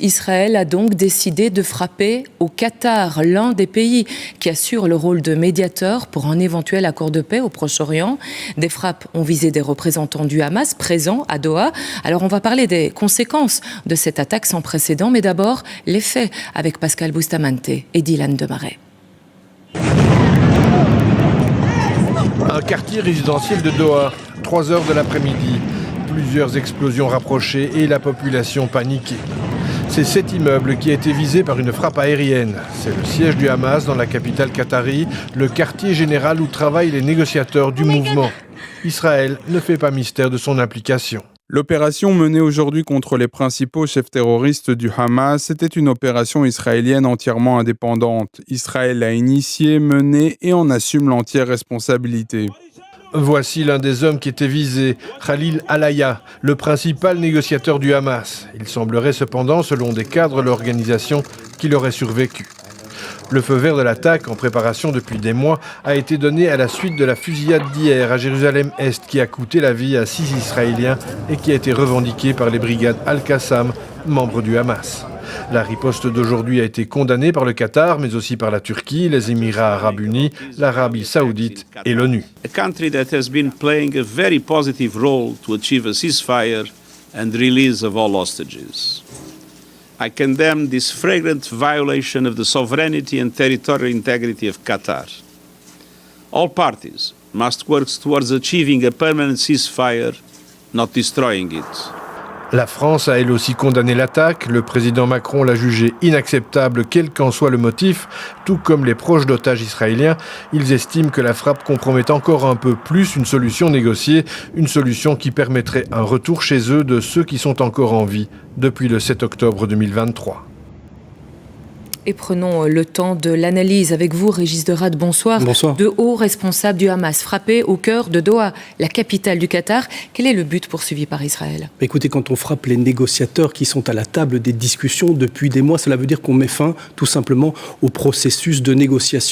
Israël a donc décidé de frapper au Qatar, l'un des pays qui assure le rôle de médiateur pour un éventuel accord de paix au Proche-Orient. Des frappes ont visé des représentants du Hamas présents à Doha. Alors on va parler des conséquences de cette attaque sans précédent, mais d'abord les faits avec Pascal Bustamante et Dylan Demaret. Un quartier résidentiel de Doha, 3 heures de l'après-midi. Plusieurs explosions rapprochées et la population paniquée. C'est cet immeuble qui a été visé par une frappe aérienne. C'est le siège du Hamas dans la capitale qatari, le quartier général où travaillent les négociateurs du mouvement. Israël ne fait pas mystère de son implication. L'opération menée aujourd'hui contre les principaux chefs terroristes du Hamas était une opération israélienne entièrement indépendante. Israël l'a initiée, menée et en assume l'entière responsabilité. Voici l'un des hommes qui était visé, Khalil Alaya, le principal négociateur du Hamas. Il semblerait cependant, selon des cadres de l'organisation, qu'il aurait survécu. Le feu vert de l'attaque, en préparation depuis des mois, a été donné à la suite de la fusillade d'hier à Jérusalem-Est qui a coûté la vie à 6 Israéliens et qui a été revendiquée par les brigades Al-Qassam, membres du Hamas. La riposte d'aujourd'hui a été condamnée par le Qatar, mais aussi par la Turquie, les Émirats arabes unis, l'Arabie saoudite et l'ONU. A country that has been playing a very positive role to achieve a ceasefire and release of all hostages. I condemn this flagrant violation of the sovereignty and territorial integrity of Qatar. All parties must work towards achieving a permanent ceasefire, not destroying it. La France a elle aussi condamné l'attaque. Le président Macron l'a jugée inacceptable, quel qu'en soit le motif, tout comme les proches d'otages israéliens. Ils estiment que la frappe compromet encore un peu plus une solution négociée, une solution qui permettrait un retour chez eux de ceux qui sont encore en vie depuis le 7 octobre 2023. Et prenons le temps de l'analyse avec vous, Régis de Rade, bonsoir. Bonsoir. De hauts responsables du Hamas frappés au cœur de Doha, la capitale du Qatar. Quel est le but poursuivi par Israël ? Écoutez, quand on frappe les négociateurs qui sont à la table des discussions depuis des mois, cela veut dire qu'on met fin tout simplement au processus de négociation.